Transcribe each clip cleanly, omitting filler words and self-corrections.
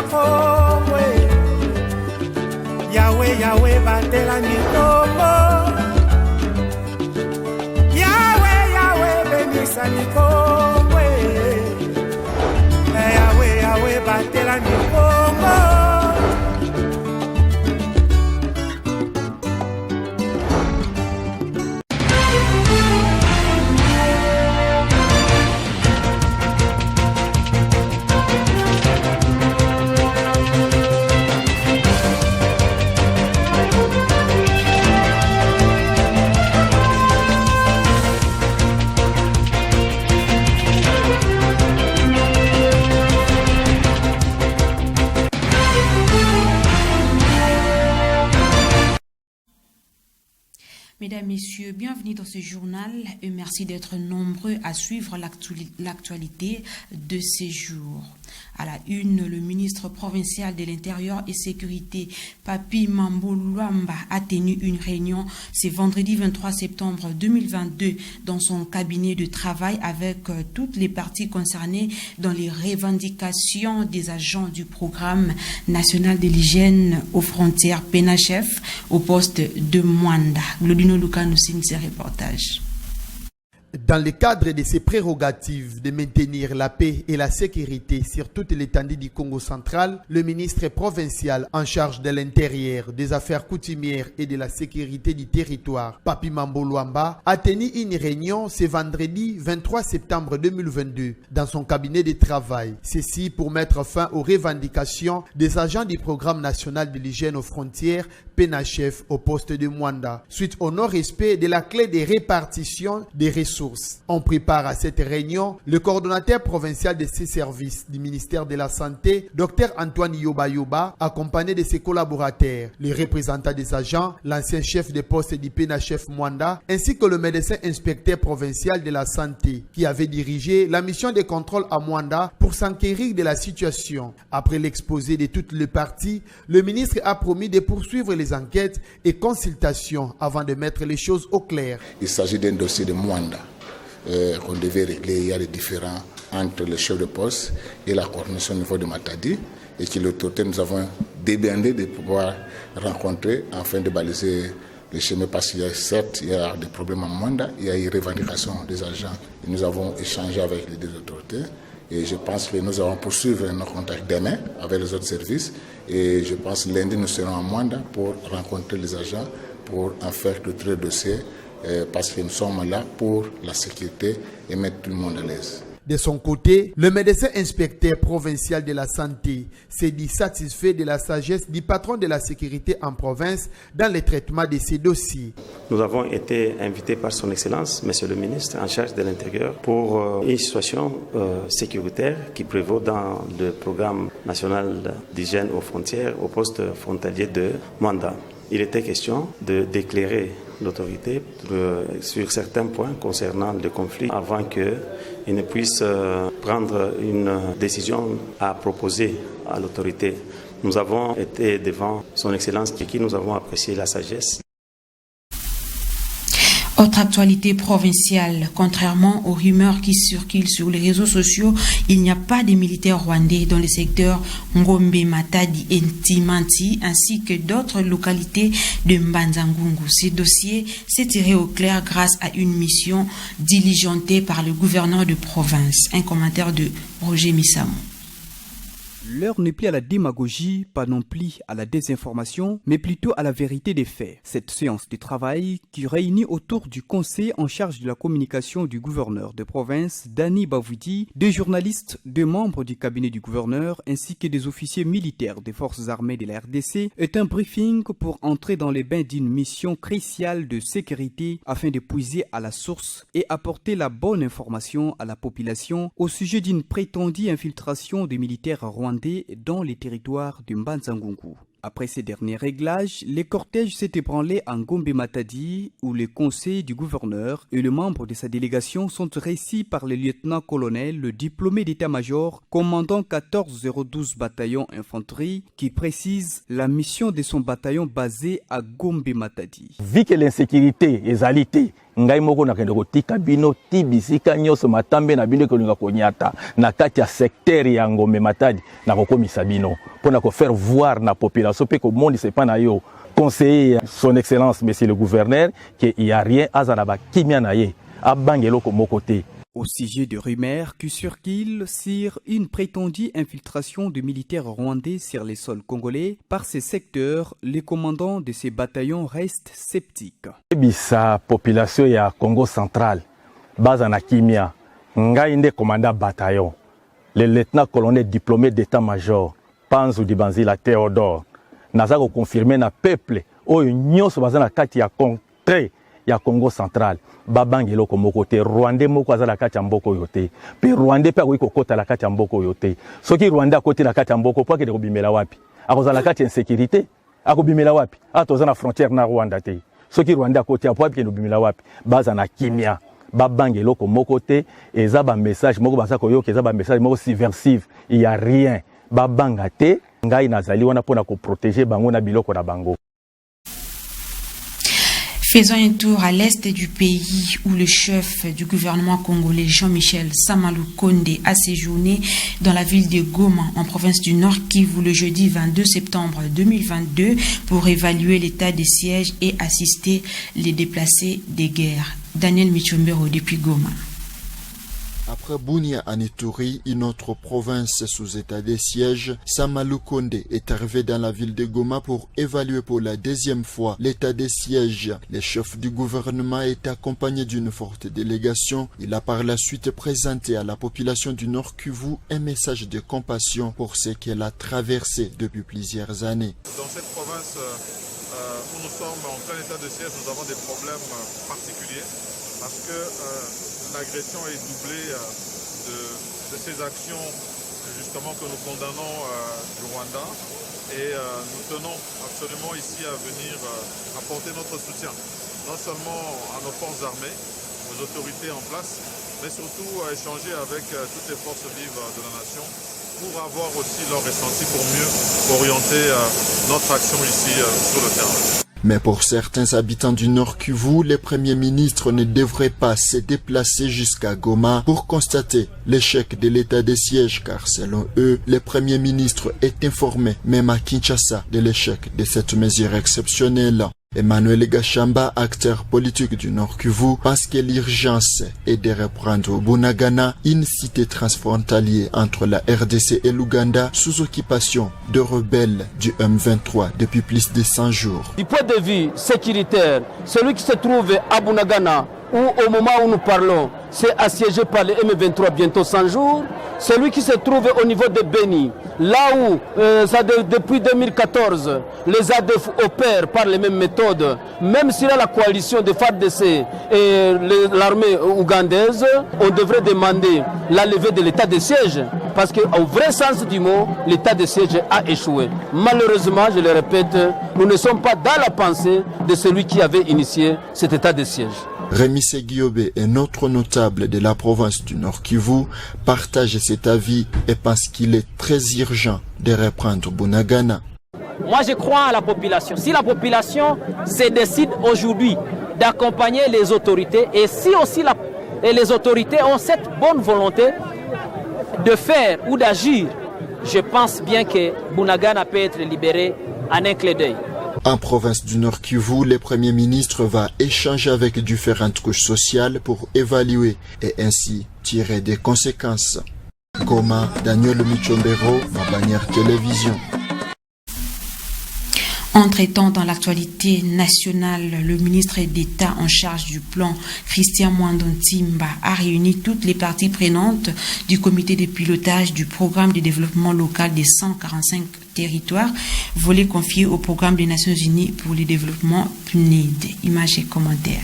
Congo. Yahweh, Yahweh, batela mikongo. Yahweh, Yahweh, benisa mikongo. Yahweh, Yahweh, batela mikongo. Mesdames, Messieurs, bienvenue dans ce journal et merci d'être nombreux à suivre l'actualité de ces jours. À la une, le ministre provincial de l'Intérieur et Sécurité, Papi Mambo Luamba, a tenu une réunion ce vendredi 23 septembre 2022 dans son cabinet de travail avec toutes les parties concernées dans les revendications des agents du programme national de l'hygiène aux frontières PNHF au poste de Mwanda. Glodino Luka nous signe ce reportage. Dans le cadre de ses prérogatives de maintenir la paix et la sécurité sur toute l'étendue du Congo central, le ministre provincial en charge de l'intérieur, des affaires coutumières et de la sécurité du territoire, Papi Mambo Luamba, a tenu une réunion ce vendredi 23 septembre 2022 dans son cabinet de travail. Ceci pour mettre fin aux revendications des agents du programme national de l'hygiène aux frontières PNHF au poste de Mwanda, suite au non-respect de la clé de répartition des ressources. On prépare à cette réunion le coordonnateur provincial de ces services du ministère de la Santé, Dr Antoine Yoba, accompagné de ses collaborateurs, les représentants des agents, l'ancien chef de poste du PNHF Mwanda, ainsi que le médecin inspecteur provincial de la Santé, qui avait dirigé la mission de contrôle à Mwanda pour s'enquérir de la situation. Après l'exposé de toutes les parties, le ministre a promis de poursuivre les enquêtes et consultations avant de mettre les choses au clair. Il s'agit d'un dossier de Mwanda qu'on devait régler. Il y a des différends entre le chef de poste et la coordination au niveau de Matadi et que l'autorité nous avons débandé de pouvoir rencontrer afin de baliser les chemins parce qu'il y a certes il y a des problèmes en Mwanda, il y a une revendication des agents. Et nous avons échangé avec les deux autorités et je pense que nous allons poursuivre nos contacts demain avec les autres services et je pense que lundi nous serons à Mwanda pour rencontrer les agents pour en faire le dossier parce que nous sommes là pour la sécurité et mettre tout le monde à l'aise. De son côté, le médecin inspecteur provincial de la santé s'est dit satisfait de la sagesse du patron de la sécurité en province dans le traitement de ces dossiers. Nous avons été invités par son Excellence, Monsieur le ministre en charge de l'Intérieur, pour une situation sécuritaire qui prévaut dans le programme national d'hygiène aux frontières au poste frontalier de Mwanda. Il était question d'éclairer l'autorité sur certains points concernant le conflit avant qu'il ne puisse prendre une décision à proposer à l'autorité. Nous avons été devant son Excellence qui nous avons apprécié la sagesse. Autre actualité provinciale, contrairement aux rumeurs qui circulent sur les réseaux sociaux, il n'y a pas de militaires rwandais dans les secteurs Ngombe, Matadi et Ntimanti, ainsi que d'autres localités de Mbanzangungu. Ce dossier s'est tiré au clair grâce à une mission diligentée par le gouverneur de province. Un commentaire de Roger Missamou. L'heure n'est plus à la démagogie, pas non plus à la désinformation, mais plutôt à la vérité des faits. Cette séance de travail qui réunit autour du conseil en charge de la communication du gouverneur de province, Dani Bavoudi, des journalistes, des membres du cabinet du gouverneur, ainsi que des officiers militaires des forces armées de la RDC, est un briefing pour entrer dans les bains d'une mission cruciale de sécurité afin de puiser à la source et apporter la bonne information à la population au sujet d'une prétendue infiltration des militaires rwandais dans les territoires du Mbanzangungu. Après ces derniers réglages, les cortèges s'est ébranlé en Gombe Matadi où le conseil du gouverneur et le membre de sa délégation sont reçus par le lieutenant-colonel, le diplômé d'état-major, commandant 14012 bataillon infanterie, qui précise la mission de son bataillon basé à Gombe Matadi. Vu que l'insécurité est alité, ngai moko nakende kotika bino ti bisika nyonso matambe na bino kolinga konyata na kati ya secteur ya Ngombe Matadi na kokomisa bino pona ko faire voir na population pe ko monde c'est pas na yo conseiller son excellence monsieur le gouverneur que il y a rien azana ba kimia na ye abangelo ko mokote. Au sujet de rumeurs qui circulent sur une prétendue infiltration de militaires rwandais sur les sols congolais, par ces secteurs, les commandants de ces bataillons restent sceptiques. Bisa population ya Congo central, baza na kimia, ngai nde commandant bataillon, le lieutenant-colonel diplômé d'état-major, Panzu Dibanzila Théodore, naza ko confirmer na peuple oyo nyonso baza na kati ya contrée ya Congo central. Babangelo komoko te Rwandais moko azala kati ya mboko yote pe Rwandais pe akoki kokota la kati ya mboko yote soki Rwandais akoti na kati ya mboko po akende kobimela wapi akozala kati ya insécurité akobimela wapi atoza na frontière na Rwanda te soki Rwandais akoti apo akende kobimela wapi baza na kimia babangelo komoko te eza ba message moko baza koyoka eza ba message moko subversive il y a rien babanga te ngai nazali wana pona ko protéger bango na biloko na bango. Faisons un tour à l'est du pays où le chef du gouvernement congolais Jean-Michel Samalou Kondé a séjourné dans la ville de Goma en province du Nord Kivu le jeudi 22 septembre 2022 pour évaluer l'état des sièges et assister les déplacés des guerres. Daniel Michombero depuis Goma. Après Bunia en Ituri, une autre province sous état de siège, Samalou Kondé est arrivé dans la ville de Goma pour évaluer pour la deuxième fois l'état de siège. Le chef du gouvernement est accompagné d'une forte délégation. Il a par la suite présenté à la population du Nord Kivu un message de compassion pour ce qu'elle a traversé depuis plusieurs années. Dans cette province où nous sommes en plein état de siège, nous avons des problèmes particuliers parce que l'agression est doublée de ces actions justement que nous condamnons du Rwanda et nous tenons absolument ici à venir apporter notre soutien non seulement à nos forces armées, aux autorités en place, mais surtout à échanger avec toutes les forces vives de la nation pour avoir aussi leur ressenti pour mieux orienter notre action ici sur le terrain. Mais pour certains habitants du Nord Kivu, les premiers ministres ne devraient pas se déplacer jusqu'à Goma pour constater l'échec de l'état de siège, car selon eux, le premier ministre est informé, même à Kinshasa, de l'échec de cette mesure exceptionnelle. Emmanuel Gachamba, acteur politique du Nord Kivu, pense que l'urgence est de reprendre Bunagana, une cité transfrontalière entre la RDC et l'Ouganda, sous occupation de rebelles du M23 depuis plus de 100 jours. Du point de vue sécuritaire, celui qui se trouve à Bunagana, où au moment où nous parlons, c'est assiégé par le M23 bientôt 100 jours. Celui qui se trouve au niveau de Beni, là où depuis 2014, les ADF opèrent par les mêmes méthodes, même si là la coalition de FARDC et l'armée ougandaise, on devrait demander la levée de l'état de siège, parce qu'au vrai sens du mot, l'état de siège a échoué. Malheureusement, je le répète, nous ne sommes pas dans la pensée de celui qui avait initié cet état de siège. Rémi Seguiobe, un autre notable de la province du Nord Kivu, partage cet avis et pense qu'il est très urgent de reprendre Bunagana. Moi, je crois à la population. Si la population se décide aujourd'hui d'accompagner les autorités et si aussi les autorités ont cette bonne volonté de faire ou d'agir, je pense bien que Bunagana peut être libéré en un clin d'œil. En province du Nord Kivu, le Premier ministre va échanger avec différentes couches sociales pour évaluer et ainsi tirer des conséquences. Goma, Daniel Michombero, ma bannière télévision. Entre-temps, dans l'actualité nationale, le ministre d'État en charge du plan, Christian Mwandontimba, a réuni toutes les parties prenantes du comité de pilotage du programme de développement local des 145 territoires, volet confié au programme des Nations Unies pour le développement PNID. Images et commentaires.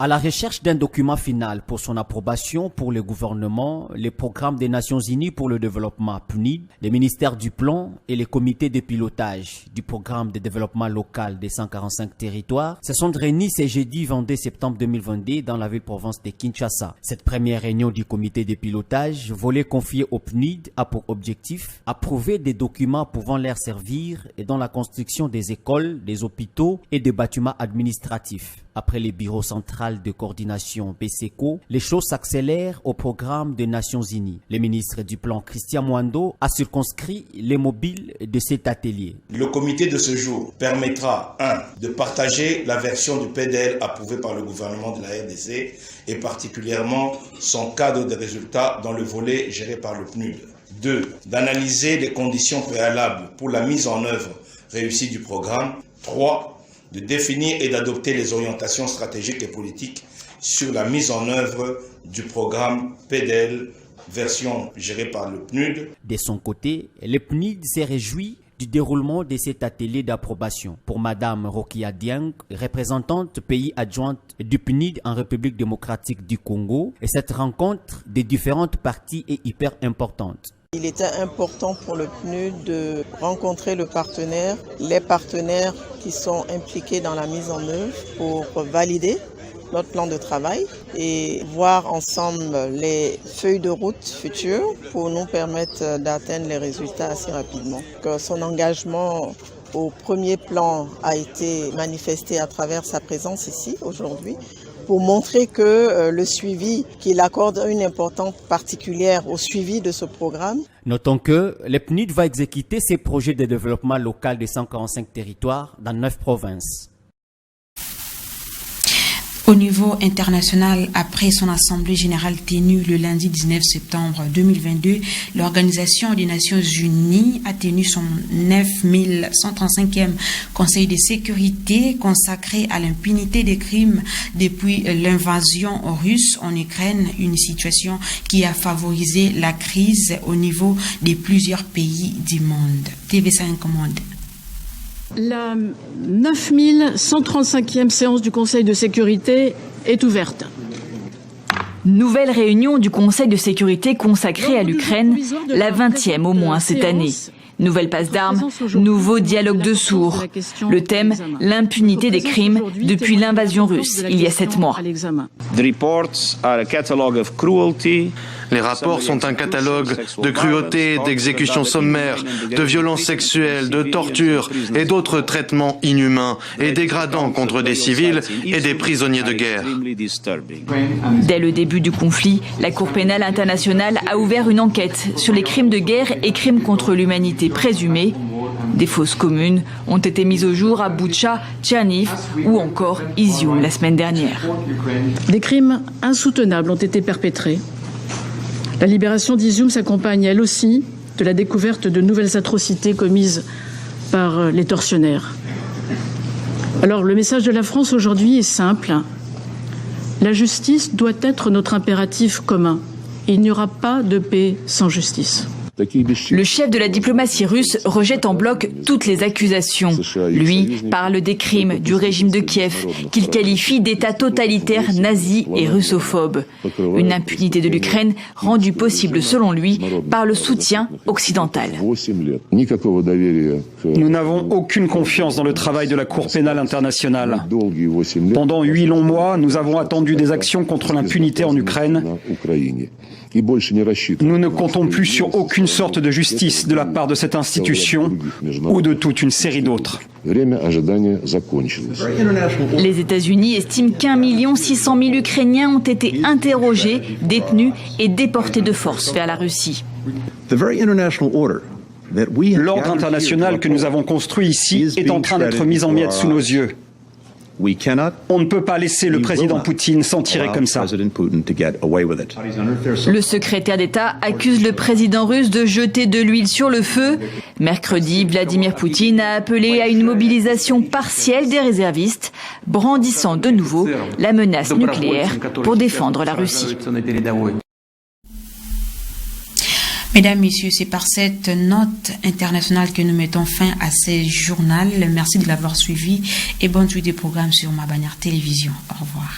À la recherche d'un document final pour son approbation pour le gouvernement, les programmes des Nations Unies pour le développement PNUD, le ministère du Plan et les comités de pilotage du programme de développement local des 145 territoires se sont réunis ce jeudi 22 septembre 2022 dans la ville-province de Kinshasa. Cette première réunion du comité de pilotage, volet confié au PNUD, a pour objectif approuver des documents pouvant leur servir et dans la construction des écoles, des hôpitaux et des bâtiments administratifs. Après les bureaux central de coordination BCECO, les choses s'accélèrent au programme des Nations Unies. Le ministre du Plan, Christian Mwando, a circonscrit les mobiles de cet atelier. Le comité de ce jour permettra, 1. de partager la version du PDL approuvée par le gouvernement de la RDC et particulièrement son cadre de résultats dans le volet géré par le PNUD. 2. D'analyser les conditions préalables pour la mise en œuvre réussie du programme. 3. De définir et d'adopter les orientations stratégiques et politiques sur la mise en œuvre du programme PDL, version gérée par le PNUD. De son côté, le PNUD s'est réjoui du déroulement de cet atelier d'approbation. Pour Madame Rokia Dieng, représentante pays adjointe du PNUD en République démocratique du Congo, et cette rencontre des différentes parties est hyper importante. Il était important pour le PNUD de rencontrer les partenaires qui sont impliqués dans la mise en œuvre pour valider notre plan de travail et voir ensemble les feuilles de route futures pour nous permettre d'atteindre les résultats assez rapidement. Son engagement au premier plan a été manifesté à travers sa présence ici aujourd'hui, pour montrer que le suivi, qu'il accorde une importance particulière au suivi de ce programme. Notons que le PNUD va exécuter ses projets de développement local de 145 territoires dans 9 provinces. Au niveau international, après son assemblée générale tenue le lundi 19 septembre 2022, l'Organisation des Nations Unies a tenu son 9135e Conseil de sécurité consacré à l'impunité des crimes depuis l'invasion russe en Ukraine, une situation qui a favorisé la crise au niveau de plusieurs pays du monde. TV5 commande. La 9135e séance du Conseil de sécurité est ouverte. Nouvelle réunion du Conseil de sécurité consacrée à l'Ukraine, la 20e au moins cette année. Nouvelle passe d'armes, nouveau dialogue de sourds. Le thème, l'impunité des crimes depuis l'invasion russe, il y a 7 mois. Les rapports sont un catalogue de cruauté, d'exécutions sommaires, de violences sexuelles, de tortures et d'autres traitements inhumains et dégradants contre des civils et des prisonniers de guerre. Dès le début du conflit, la Cour pénale internationale a ouvert une enquête sur les crimes de guerre et crimes contre l'humanité présumés. Des fosses communes ont été mises au jour à Boutcha, Tcherniv ou encore Izium la semaine dernière. Des crimes insoutenables ont été perpétrés. La libération d'Izium s'accompagne elle aussi de la découverte de nouvelles atrocités commises par les tortionnaires. Alors le message de la France aujourd'hui est simple. La justice doit être notre impératif commun. Il n'y aura pas de paix sans justice. Le chef de la diplomatie russe rejette en bloc toutes les accusations. Lui parle des crimes du régime de Kiev, qu'il qualifie d'État totalitaire nazi et russophobe. Une impunité de l'Ukraine rendue possible, selon lui, par le soutien occidental. Nous n'avons aucune confiance dans le travail de la Cour pénale internationale. Pendant 8 longs mois, nous avons attendu des actions contre l'impunité en Ukraine. Nous ne comptons plus sur aucune sorte de justice de la part de cette institution ou de toute une série d'autres. Les États-Unis estiment qu'1 600 000 Ukrainiens ont été interrogés, détenus et déportés de force vers la Russie. L'ordre international que nous avons construit ici est en train d'être mis en miettes sous nos yeux. On ne peut pas laisser le président Poutine s'en tirer comme ça. Le secrétaire d'État accuse le président russe de jeter de l'huile sur le feu. Mercredi, Vladimir Poutine a appelé à une mobilisation partielle des réservistes, brandissant de nouveau la menace nucléaire pour défendre la Russie. Mesdames, Messieurs, c'est par cette note internationale que nous mettons fin à ce journal. Merci de l'avoir suivi et bonne suite des programmes sur ma bannière télévision. Au revoir.